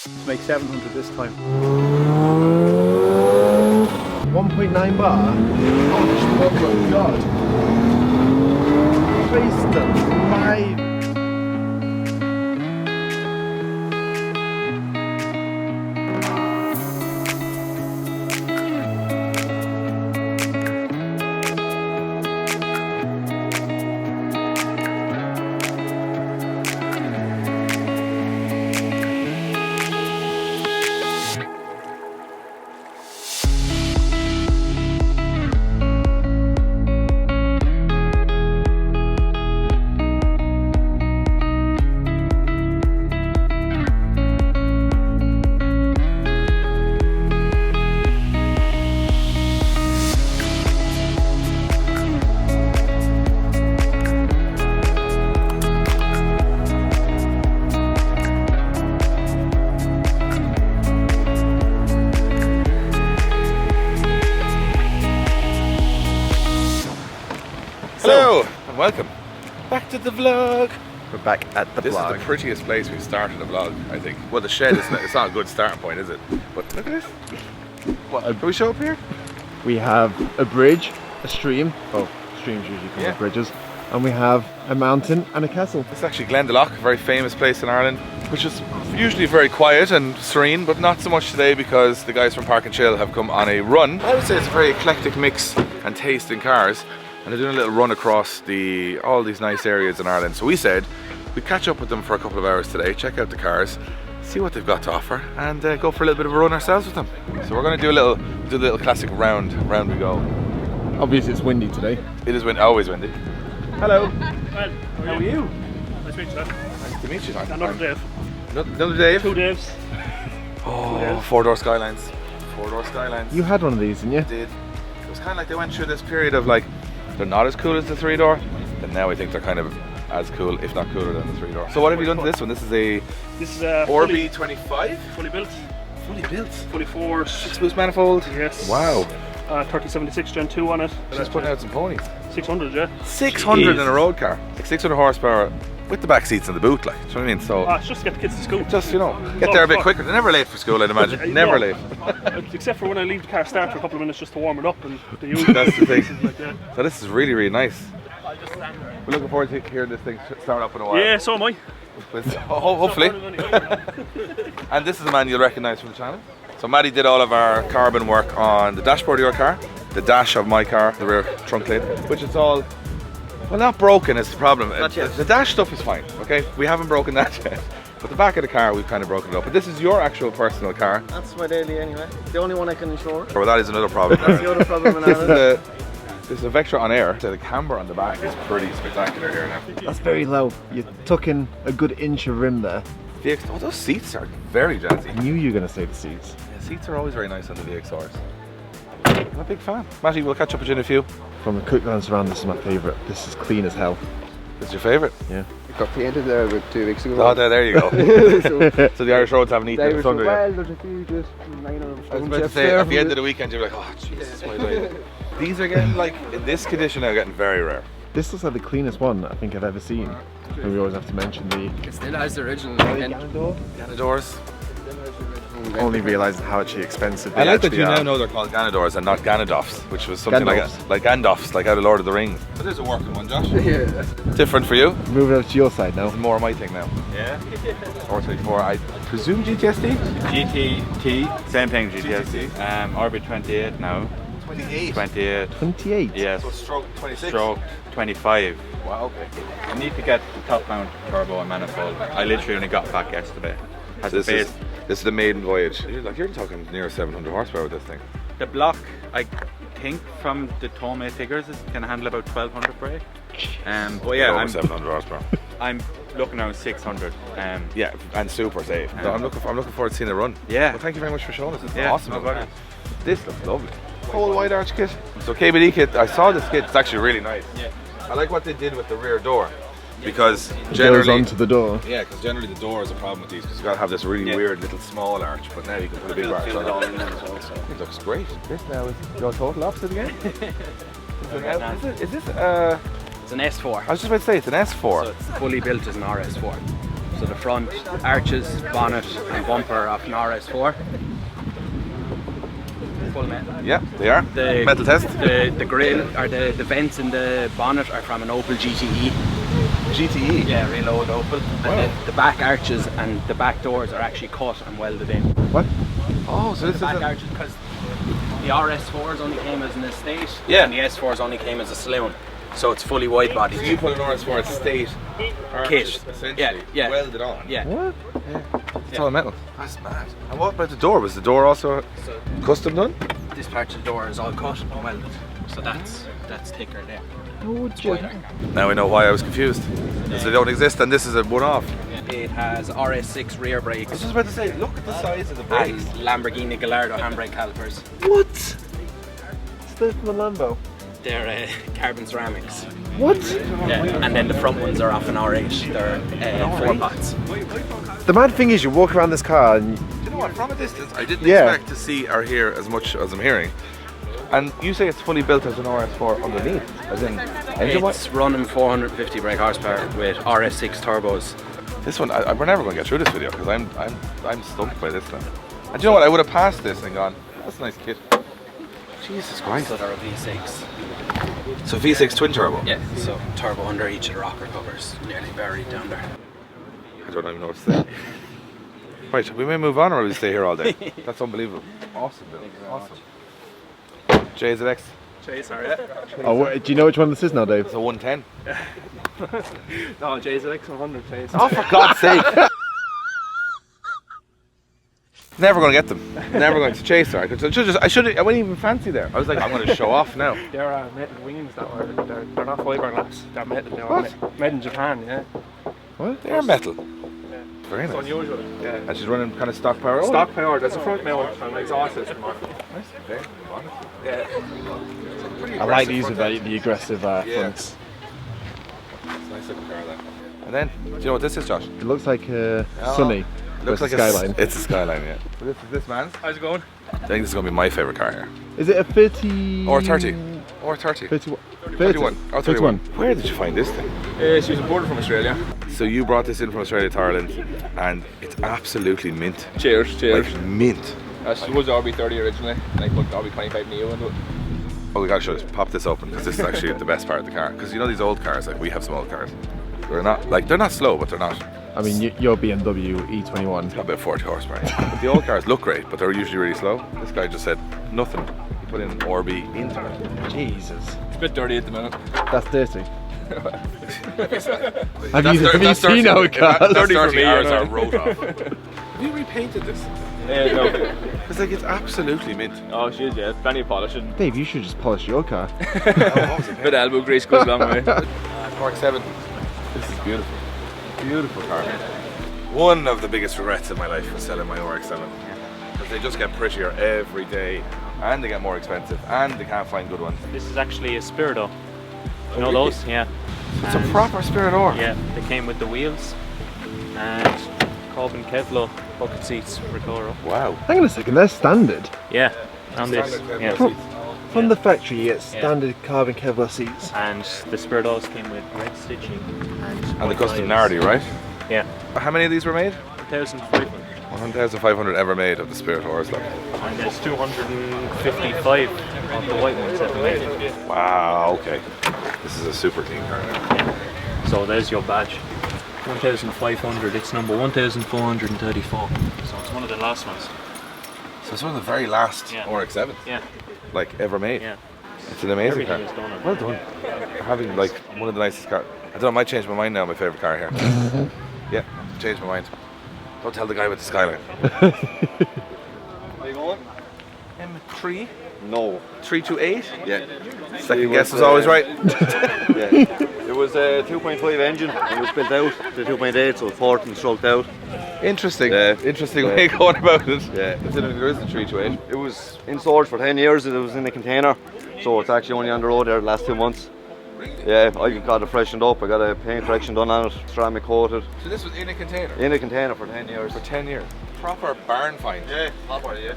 Let's make 700 this time. 1.9 bar? Oh my god! Face them, 5. Hello and welcome back to the vlog. We're back at the vlog. This is the prettiest place we've started a vlog, I think. Well, the shed is it's not a good starting point, is it? But look at this. What? Can we show up here? We have a bridge, a stream. Oh, streams usually come with bridges. And we have a mountain and a castle. It's actually Glendalough, a very famous place in Ireland, which is usually very quiet and serene, but not so much today because the guys from Park and Chill have come on a run. I would say it's a very eclectic mix and taste in cars. And they're doing a little run across all these nice areas in Ireland. So we said we'd catch up with them for a couple of hours today, check out the cars, see what they've got to offer, and go for a little bit of a run ourselves with them. So we're going to do a little classic round we go. Obviously it's windy today. It is always windy. Hello. Well, how are you? Nice to meet you. Nice to meet you. Another Dave. Another Dave? 2 Daves. Oh, 4-door Skylines. 4-door Skylines. You had one of these, didn't you? I did. It was kind of like they went through this period of like, they're not as cool as the 3-door, and now I think they're kind of as cool, if not cooler than the 3-door. So what have you done to this one? This is a Orbi 25? Fully built. Fully built? Fully forged. 6-boost manifold? Yes. Wow. 3076 Gen 2 on it. She's putting out some ponies. 600, yeah. 600 in a road car. Like 600 horsepower with the back seats in the boot, like, do you know what I mean? So It's just to get the kids to school. just, you know, get there a bit quicker. They're never late for school, I'd imagine. Never late. Except for when I leave the car start for a couple of minutes just to warm it up and the use. That's the thing. Like that. So this is really, really nice. We're looking forward to hearing this thing start up in a while. Yeah, so am I. Hopefully. And this is a man you'll recognise from the channel. So Maddie did all of our carbon work on the dashboard of your car, the dash of my car, the rear trunk lid, which is all, well, not broken is the problem. The dash stuff is fine, okay? We haven't broken that yet. But the back of the car, we've kind of broken it up. But this is your actual personal car. That's my daily anyway. The only one I can insure. Well, that is another problem. That's the other problem in Ireland. This is a Vectra on air. So the camber on the back is pretty spectacular here now. That's very low. You took in a good inch of rim there. Oh, those seats are very jazzy. I knew you were going to say the seats. Yeah, seats are always very nice on the VXRs. I'm a big fan. Matty, we'll catch up with you in a few. From a quick glance around, this is my favourite. This is clean as hell. This is your favourite? Yeah. Got painted there about 2 weeks ago. Oh, there you go. So the Irish roads haven't eaten it under yet. Well, there's a few just minor I was about to say, at the end of the weekend, you're like, oh, Jesus, why did I do? These are getting, like, in this condition now, getting very rare. This looks like the cleanest one I think I've ever seen. And we always have to mention the... It still has the original Ganadors. Only realising how actually expensive they I like that actually you are. now know they're called Ganadors and not Ganadofs, which was something like Gandalfs, like out of Lord of the Rings. But there's a working one, Josh. Yeah. Different for you. Moving over to your side now. This is more my thing now. Yeah. R24, I presume GTSD? GTT, same thing GTSD. Orbit 28 now. 28. 28. 28? Yes. So stroke 26? Stroke 25. Wow, okay. I need to get the top mount turbo and manifold. I literally only got back yesterday. Has So the base. this is the maiden voyage. You're talking near 700 horsepower with this thing. The block, I think from the Tomei figures, it can handle about 1200 brake. But yeah, over 700 horsepower. I'm looking around 600. Yeah, and super safe. So I'm looking forward to seeing it run. Yeah. Well, thank you very much for showing us. It's Yeah, awesome. no bother. This looks lovely. Whole wide arch kit. So KBD kit, I saw this kit, it's actually really nice. Yeah. I like what they did with the rear door. Because It goes generally, onto the door. yeah, because generally the door is a problem with these because you got to have this really weird little small arch, but now you can put a big arch on it. It looks great. This now is your total opposite again. Is this It's an S4. I was just about to say it's an S4. So it's fully built as an RS4. So the front arches, bonnet and bumper are off an RS4. Full metal. Yeah, they are. The Metal test. The grill or the vents in the bonnet are from an Opel GTE. GTE. Yeah, real old Opel. And the back arches and the back doors are actually cut and welded in. What? Oh, so this The is back arches, because the RS4s only came as an estate, Yeah. and the S4s only came as a saloon. So it's fully wide body. you put an RS4 estate arches, essentially, Yeah. welded on. Yeah. What? It's all metal. That's mad. And what about the door? Was the door also custom done? This part of the door is all cut and welded. So that's thicker there. Oh, Now I know why I was confused. Because they don't exist and this is a one-off. It has RS6 rear brakes. I was just about to say, look at the size of the And brakes. Lamborghini Gallardo handbrake calipers. What? Still from a Lambo. They're carbon ceramics. What? Yeah. And then the front ones are off an R8. They're 4-pots. The mad thing is, you walk around this car and Do you know what? From a distance, I didn't Yeah. expect to see or hear as much as I'm hearing. And you say it's fully built as an RS4 underneath, as in engine It's running 450 brake horsepower with RS6 turbos. This one, we're never going to get through this video because I'm stumped by this now. And do you know what? I would have passed this and gone, that's a nice kit. Jesus Christ. So they're a V6. So V6 twin turbo. Yeah, so turbo under each of the rocker covers, nearly buried down there. I don't even know what to say. Right, we may move on or will we stay here all day? That's unbelievable. Awesome, Bill. Awesome. JZX. Chase, sorry. Yeah. oh, do you know which one this is now, Dave? It's a 110. No, JZX 100 Chase. Oh, for God's sake! Never going to get them. Never going to chase her. I wouldn't even fancy there. I was like, I'm going to show off now. They're metal wings that were. They're not fiberglass. They're metal. They were What? made in Japan. Yeah. What? They are metal. Very It's nice. unusual. Yeah. And she's running kind of stock power. Oh, Stock power. There's a front mount and an exhaust system. nice. Very honest. Yeah. I like these with the aggressive fronts. It's a nice looking car then. And then, do you know what this is, Josh? It looks like Sunny. Looks like Skyline. It's a Skyline, yeah. So this is this man's. How's it going? I think this is going to be my favourite car here. Is it a 30? Or 30. Or 30. 31. 31. Oh, 31. 31. Where did you find this thing? She was imported from Australia. So you brought this in from Australia to Ireland and it's absolutely mint. Cheers. Like mint. She was RB30 originally, and I put RB25 Neo into it. Oh, we gotta show this. Pop this open because this is actually the best part of the car. Because you know these old cars, like we have some old cars. They're not slow, but they're not. I mean, your BMW E21. It's got about 40 horsepower. But the old cars look great, but they're usually really slow. This guy just said nothing. He put in RB into it. Jesus. It's a bit dirty at the minute. That's dirty. Have That's you seen our cars? That's Dirty for 30 me, hours you know. are wrote off. Have you repainted this? No. It's like it's absolutely mint. Oh, she is, yeah. Plenty of polishing. Dave, you should just polish your car. Bit of elbow grease goes a long way. RX7. This is beautiful. Beautiful car. One of the biggest regrets of my life was selling my RX7. Because they just get prettier every day and they get more expensive and they can't find good ones. This is actually a Spirito. You know those? Yeah. So it's a proper Spirit R. Yeah, they came with the wheels and carbon Kevlar bucket seats for Toro. Wow. Hang on a second, they're standard. Yeah, and this. Standard Yeah. Kevlar seats. From the factory, you get standard carbon Kevlar seats. And the Spiritos came with red stitching And the custom Nardi, right? Yeah. How many of these were made? 1,500. 1,500 ever made of the Spirit Rs. Like. And there's 255 of the white ones ever made. Wow, okay. This is a super clean car now. So there's your badge. 1,500. It's number 1,434. So it's one of the last ones. So it's one of the very last Yeah. RX-7s Yeah. like ever made. Yeah. It's an amazing car. Everything is done on it. Well done. Having like one of the nicest cars. I don't know, I might change my mind now, my favourite car here. Yeah, change my mind. Don't tell the guy with the Skyline. Are you going? M3? No. 328? Yeah. Second guess was always right. Yeah. It was a 2.5 engine and it was built out to 2.8, so it's 14 stroked out. Interesting. Yeah. Interesting Yeah. way of going about it. Yeah. Considering there is a 328. It was in storage for 10 years, it was in a container, so it's actually only on the road there the last 2 months. Yeah, I got it freshened up, I got a paint correction done on it, ceramic coated. So this was in a container? In a container for 10 years. For 10 years. Proper barn find. Yeah, proper, yeah.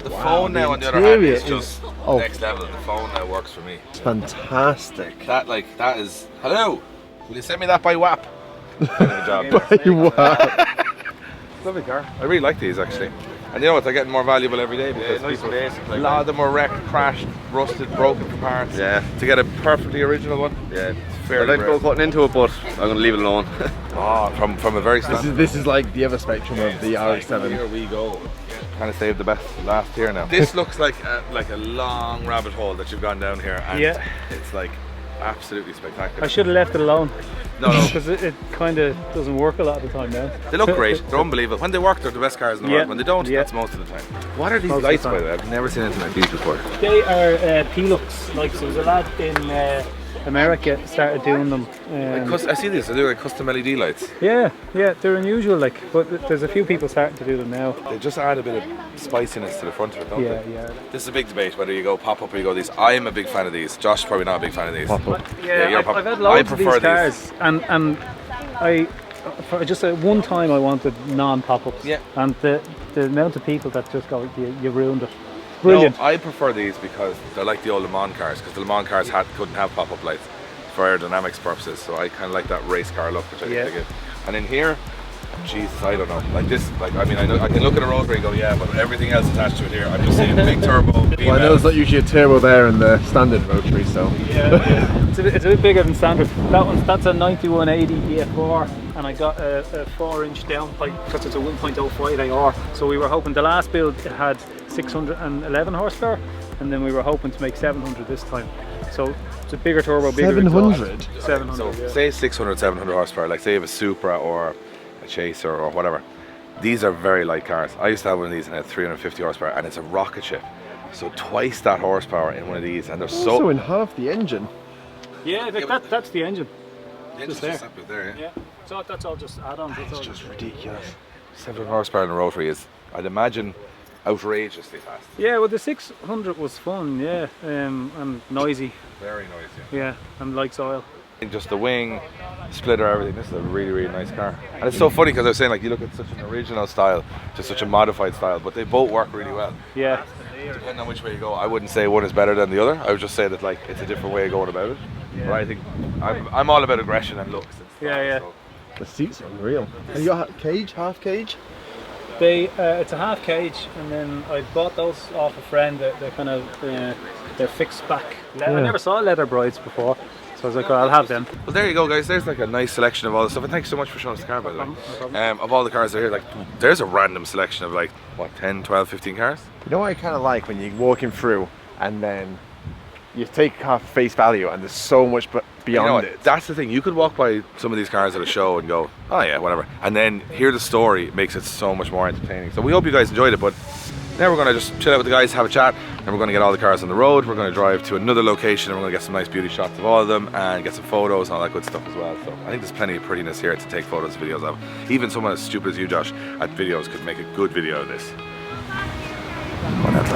The Wow, phone now the on the other hand interior is just oh. next level. The phone now works for me. It's fantastic. That is, hello, will you send me that by WAP? kind of a job. Wow. Lovely car. I really like these actually. And you know what? They're getting more valuable every day because nice people, basic, a like lot of them were wrecked, crashed, rusted, broken for parts. Yeah. To get a perfectly original one. Yeah. It's I'd fairly like to rare. go cutting into it, but I'm going to leave it alone. Oh, from a very standard. This is like the other spectrum of the Here RX7. we go. Kind of saved the best last here now. This looks like a long rabbit hole that you've gone down here, and Yeah. it's like absolutely spectacular. I should have left it alone. No, no. Because it kind of doesn't work a lot of the time now. They look great. They're unbelievable. When they work, they're the best cars in the Yeah. world. When they don't, Yeah. that's most of the time. What are these Most of the lights, by time. the way? I've never seen anything like these before. They are Pelux lights. There was a lad in America started doing them. I see these. They do like custom LED lights. Yeah, they're unusual, like, but there's a few people starting to do them now. They just add a bit of spiciness to the front of it, don't they? Yeah. This is a big debate whether you go pop-up or you go these. I'm a big fan of these. Josh is probably not a big fan of these. Pop-up. Yeah, you're a pop-up. I've had I loads of prefer these cars, and I for just one time I wanted non-pop-ups. Yeah. And the amount of people that just go, you ruined it. Brilliant. No, I prefer these because they're like the old Le Mans cars, because the Le Mans cars couldn't have pop-up lights for aerodynamics purposes, so I kind of like that race car look, which I think they give. And in here, Jesus, I don't know, like this, like I mean, I know I can look at a rotary and go, yeah, but everything else attached to it here, I'm just seeing big turbo. Well, I know there's not usually a turbo there in the standard rotary, so. Yeah. It's a bit bigger than standard. That's a 9180 A4, and I got a 4-inch downpipe because it's a 1.05 AR. So we were hoping, the last build it had 611 horsepower, and then we were hoping to make 700 this time. So it's a bigger turbo, bigger 700? exhaust. 700. So Yeah. say 600, 700 horsepower, like say you have a Supra or a Chaser or whatever. These are very light cars. I used to have one of these and it had 350 horsepower, and it's a rocket ship. So twice that horsepower in one of these, and they're so. Also in half the engine. Yeah, that's the engine. Yeah, just just there. up there, yeah. Yeah. So that's all just add-ons. That's It's all just ridiculous. 700 horsepower in a rotary is, I'd imagine, outrageously fast. Yeah, well the 600 was fun, yeah, and noisy, Very noisy. yeah, and likes oil. Just the wing, splitter, everything. This is a really, really nice car. And it's so funny because I was saying, like, you look at such an original style to such a modified style, but they both work really well. Yeah. Depending on which way you go, I wouldn't say one is better than the other. I would just say that, like, it's a different way of going about it. But I think I'm all about aggression and looks and style. Yeah. So. The seats are unreal. And you got cage, half cage? It's a half cage, and then I bought those off a friend. They're kind of they're fixed back. I never saw leather brides before, so I was like, well, I'll have them. Well, there you go, guys. There's like a nice selection of all the stuff. And thanks so much for showing us the car, by the way. No problem. Of all the cars that are here, like, there's a random selection of, like, what, 10, 12, 15 cars? You know what I kind of like when you're walking through and then you take a car for face value and there's so much beyond You know what? it. That's the thing. You could walk by some of these cars at a show and go, oh yeah, whatever. And then hear the story makes it so much more entertaining. So we hope you guys enjoyed it, but now we're going to just chill out with the guys, have a chat, and we're going to get all the cars on the road. We're going to drive to another location and we're going to get some nice beauty shots of all of them and get some photos and all that good stuff as well. So I think there's plenty of prettiness here to take photos and videos of. Even someone as stupid as you, Josh, at videos could make a good video of this. What else?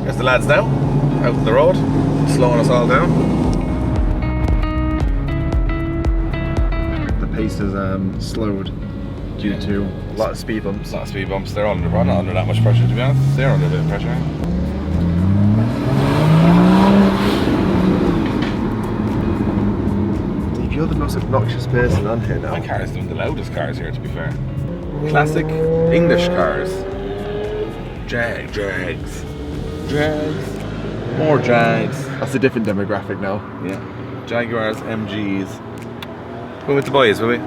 There's the lads now, out on the road, slowing us all down. The pace is slowed due to a lot of speed bumps. A lot of speed bumps. They're not under that much pressure, to be honest. They're under a bit of pressure. Dave, you're the most obnoxious person on here now. My car is one of the loudest cars here, to be fair. Classic English cars. Jags. More Jags. That's a different demographic now. Yeah. Jaguars, MGs. We're with the boys, will we?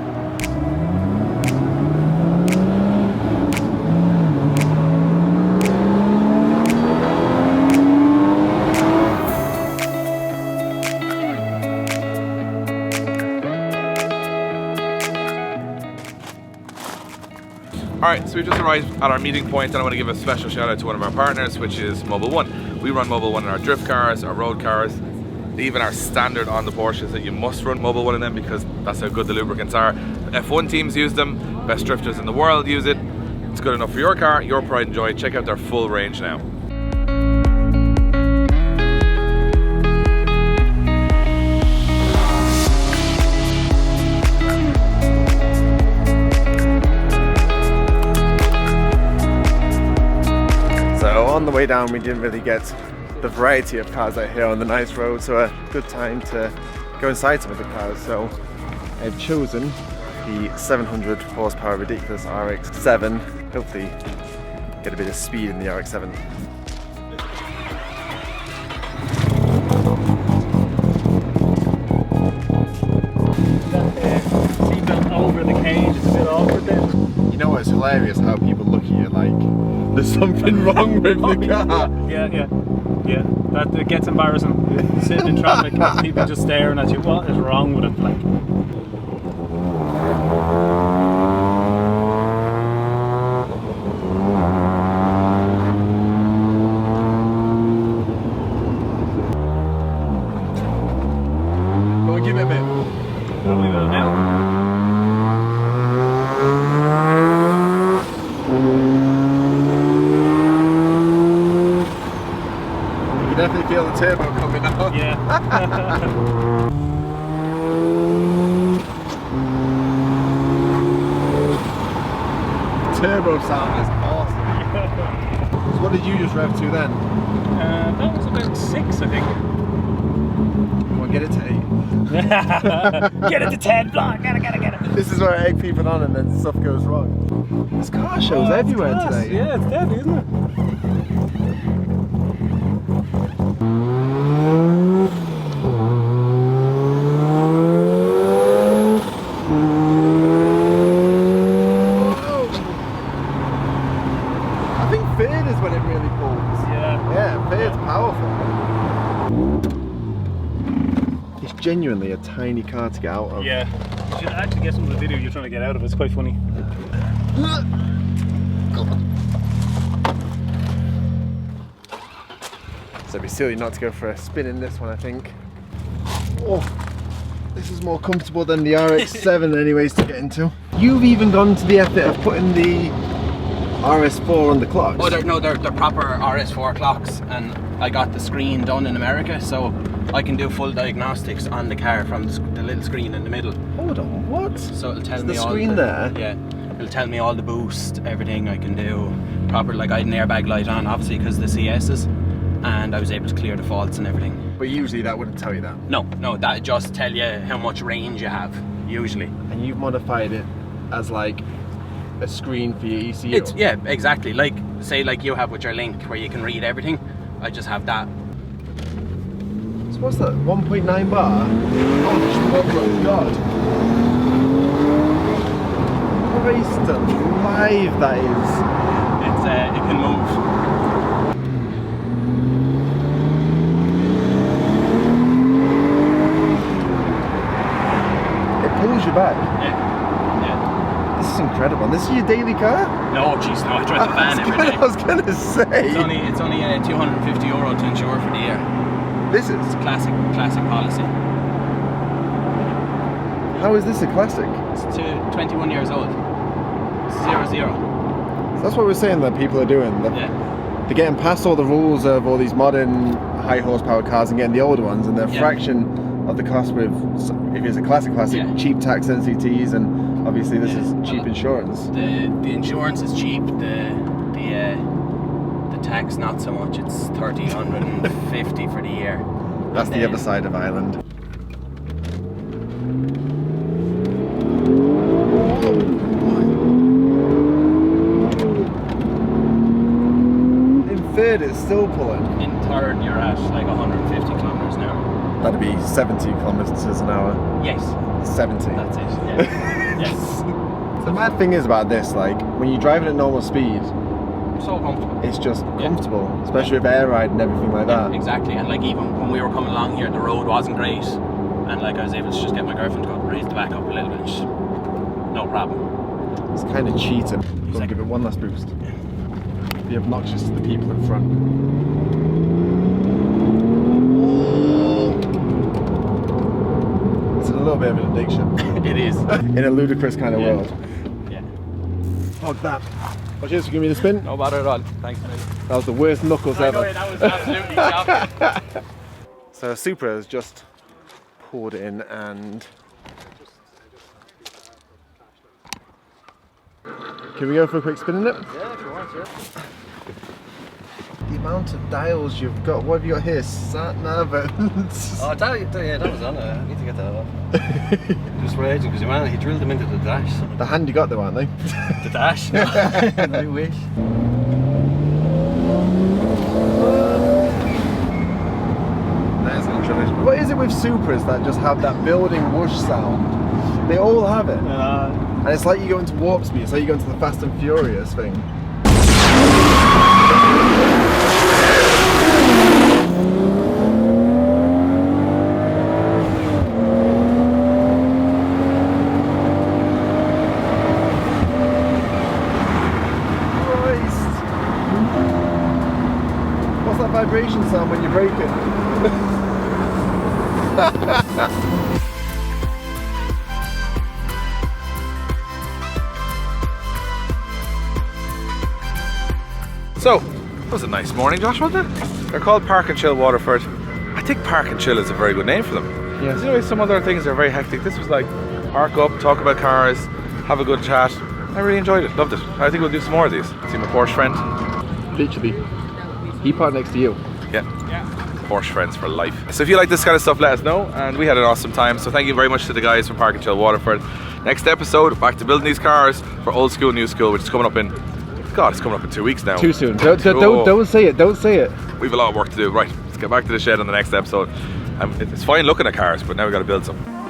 Alright, so we've just arrived at our meeting point, and I want to give a special shout out to one of our partners, which is Mobil 1. We run Mobil 1 in our drift cars, our road cars, even our standard on the Porsches, that you must run Mobil 1 in them because that's how good the lubricants are. F1 teams use them, best drifters in the world use it. It's good enough for your car, your pride and joy. Check out their full range now. way down we didn't really get the variety of cars out here on the nice road, so a good time to go inside some of the cars. So I've chosen the 700 horsepower ridiculous RX7. Hopefully get a bit of speed in the RX7. Over the cage, it's a bit awkward then. You know it's hilarious how people look at you like there's something wrong with the car. Yeah. That it gets embarrassing. Sitting in traffic, people just staring at you. What is wrong with it? Like. Go on, give it a bit. Probably will now. You definitely feel the turbo coming out. Yeah. Turbo sound is awesome. So what did you just rev to then? That was about 6, I think. We'll get it to 8. Get it to 10, block. Get it. This is where I egg people on and then stuff goes wrong. There's car shows everywhere today. Yeah, it's deadly, isn't it? I think third is when it really pulls. Yeah, third's powerful. It's genuinely a tiny car to get out of. Yeah. You should actually get some of the video you're trying to get out of it. It's quite funny. So it'd be silly not to go for a spin in this one, I think. Oh, this is more comfortable than the RX7 anyways to get into. You've even gone to the effort of putting the RS4 on the clocks. Oh, they're proper RS4 clocks, and I got the screen done in America, so I can do full diagnostics on the car from the little screen in the middle. Hold on, what? So it'll tell Is me the all screen there? Yeah, it'll tell me all the boost, everything I can do. Proper, like I had an airbag light on, obviously because of the CS's, and I was able to clear the faults and everything. But usually that wouldn't tell you that. No, that just tell you how much range you have, usually. And you've modified it as like a screen for your ECU. Yeah, exactly. Like, say like you have with your Link, where you can read everything. I just have that. So what's that, 1.9 bar? Oh God. Christ alive, that is. It can move. Pulls you back. Yeah. This is incredible. And this is your daily car? No, jeez, no. I drive the van every day. I was gonna say. It's only €250 to insure for the year. This is It's classic policy. How is this a classic? It's to 21 years old. 0. So that's what we're saying that people are doing. Yeah. They're getting past all the rules of all these modern high horsepower cars and getting the older ones, and they're a fraction of the cost with, if it's a classic, cheap tax NCTs, and obviously this is cheap insurance. The insurance is cheap. The tax not so much. It's $1,350 for the year. That's the other side of Ireland. In third, it's still pulling. In third, you're at like 150 kilometers an hour. That'd be 70 kilometers an hour. Yes. 70. That's it. Yeah. Yes. The mad thing is about this, like when you're driving at normal speed, So comfortable. it's just comfortable, especially with air ride and everything like that. Exactly, and like even when we were coming along here, the road wasn't great, and like I was able to just get my girlfriend to go raise the back up a little bit, and just, no problem. It's kind of cheating. Go Exactly. and give it one last boost. Be obnoxious to the people in front. It's a little bit of an addiction. It is. In a ludicrous kind of world. Yeah. Fuck that. Well, cheers for giving me the spin. No bother at all. Thanks, mate. That was the worst knuckles ever. That was absolutely shocking. So Supra has just poured in and... Can we go for a quick spin in it? Yeah, if you want, yeah. The amount of dials you've got. What have you got here? Sat nav. Oh, yeah, that was on it. I need to get that off. Just raging because he drilled them into the dash. The hand you got though, aren't they? The dash? I wish. That's interesting. What is it with Supras that just have that building whoosh sound? They all have it. And it's like you go into warp speed, it's like you go into the Fast and Furious thing. What's that vibration sound when you're braking? So, that was a nice morning, Josh, wasn't it? They're called Park and Chill Waterford. I think Park and Chill is a very good name for them. Yes. You know, some other things are very hectic. This was like, park up, talk about cars, have a good chat. I really enjoyed it, loved it. I think we'll do some more of these. See my Porsche friend. Literally. He parked next to you. Yeah. Porsche friends for life. So if you like this kind of stuff, let us know. And we had an awesome time. So thank you very much to the guys from Park and Chill Waterford. Next episode, back to building these cars for old school, new school, which is coming up in, God, it's coming up in 2 weeks now. Too soon. Don't say it. Don't say it. We have a lot of work to do. Right, let's get back to the shed on the next episode. It's fine looking at cars, but now we've got to build some.